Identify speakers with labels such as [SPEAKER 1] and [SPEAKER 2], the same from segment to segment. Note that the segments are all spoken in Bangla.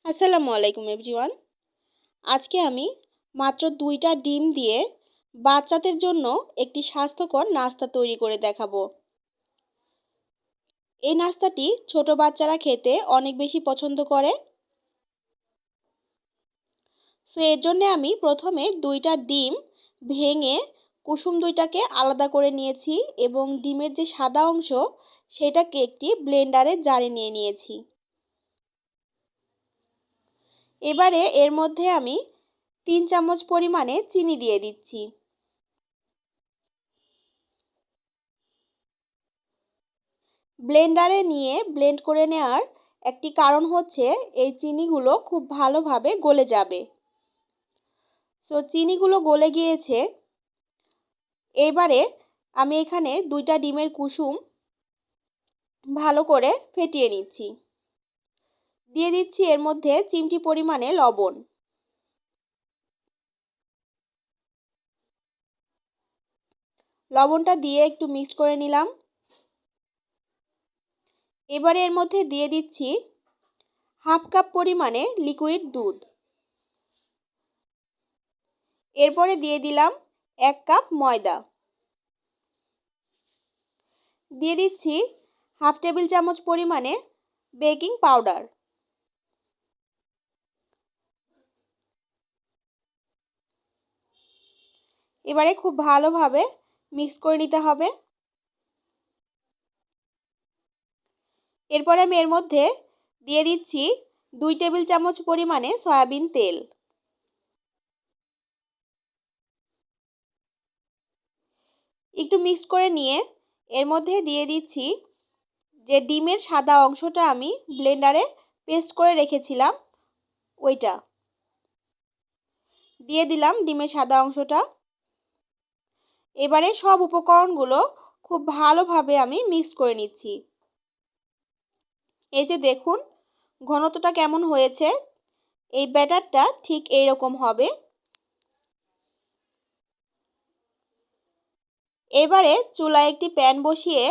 [SPEAKER 1] আসসালামু আলাইকুম এভরিওয়ান। আজকে আমি মাত্র 2টা ডিম দিয়ে বাচ্চাদের জন্য একটি স্বাস্থ্যকর নাস্তা তৈরি করে দেখাবো। এই নাস্তাটি ছোট বাচ্চারা খেতে অনেক বেশি পছন্দ করে। এর জন্য আমি প্রথমে 2টা ডিম ভেঙে কুসুম 2টাকে আলাদা করে নিয়েছি এবং ডিমের যে সাদা অংশ সেটাকে একটি ব্লেন্ডারে জারে নিয়ে নিয়েছি। এবারে এর মধ্যে আমি 3 চামচ পরিমাণে চিনি দিয়ে দিচ্ছি। ব্লেন্ডারে নিয়ে ব্লেন্ড করে নেওয়ার একটি কারণ হচ্ছে এই চিনিগুলো খুব ভালোভাবে গলে যাবে। চিনিগুলো গলে গিয়েছে। এবারে আমি এখানে 2টা ডিমের কুসুম ভালো করে ফেটিয়ে নিচ্ছি। দিয়ে দিচ্ছি এর মধ্যে চিমটি পরিমাণে লবণ। লবণটা দিয়ে একটু মিক্সড করে নিলাম। এবারে এর মধ্যে দিয়ে দিচ্ছি হাফ কাপ পরিমাণে লিকুইড দুধ। এরপরে দিয়ে দিলাম 1 কাপ ময়দা। দিয়ে দিচ্ছি হাফ টেবিল চামচ পরিমাণে বেকিং পাউডার। এবারে খুব ভালোভাবে মিক্স করে নিতে হবে। এরপরে আমি এর মধ্যে দিয়ে দিচ্ছি 2 টেবিল চামচ পরিমাণে সয়াবিন তেল। একটু মিক্স করে নিয়ে এর মধ্যে দিয়ে দিচ্ছি যে ডিমের সাদা অংশটা আমি ব্লেন্ডারে পেস্ট করে রেখেছিলাম ওইটা। দিয়ে দিলাম ডিমের সাদা অংশটা। এবারে সব উপকরণগুলো খুব ভালোভাবে আমি মিক্স করে নিচ্ছি। এই যে দেখুন ঘনত্বটা কেমন হয়েছে। এই ব্যাটারটা ঠিক এইরকম হবে। এবারে চুলায় একটি প্যান বসিয়ে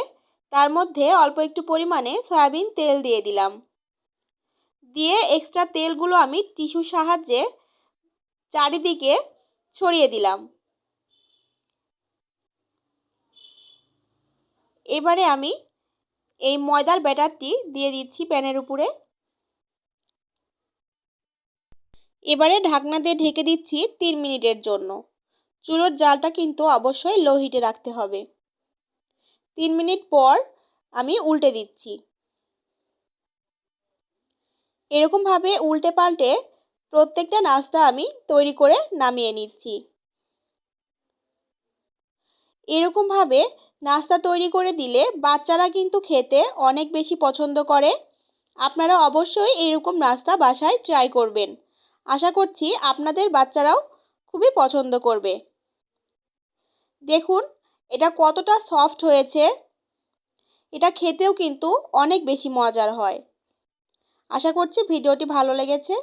[SPEAKER 1] তার মধ্যে অল্প একটু পরিমাণে সয়াবিন তেল দিয়ে দিলাম। দিয়ে এক্সট্রা তেলগুলো আমি টিস্যুর সাহায্যে চারিদিকে ছড়িয়ে দিলাম। এবারে আমি এই ময়দার ব্যাটারটি দিয়ে দিচ্ছি প্যানের উপরে। এবারে ঢাকনা দিয়ে ঢেকে দিচ্ছি 3 মিনিটের জন্য। চুলোর জালটা কিন্তু অবশ্যই লো হিটে রাখতে হবে। 3 মিনিট পর আমি উল্টে দিচ্ছি। এরকমভাবে উল্টে পাল্টে প্রত্যেকটা নাস্তা আমি তৈরি করে নামিয়ে নিচ্ছি। এরকমভাবে নাস্তা তৈরি করে দিলে বাচ্চারা কিন্তু খেতে অনেক বেশি পছন্দ করে। আপনারা অবশ্যই এরকম নাস্তা বাসায় ট্রাই করবেন। আশা করছি আপনাদের বাচ্চারাও খুবই পছন্দ করবে। দেখুন এটা কতটা সফট হয়েছে। এটা খেতেও কিন্তু অনেক বেশি মজার হয়। আশা করছি ভিডিওটি ভালো লেগেছে।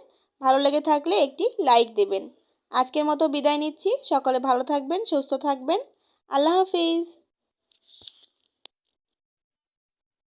[SPEAKER 1] ভালো লেগে থাকলে একটি লাইক দেবেন। আজকের মতো বিদায় নিচ্ছি। সকলে ভালো থাকবেন, সুস্থ থাকবেন। আল্লাহ হাফিজ।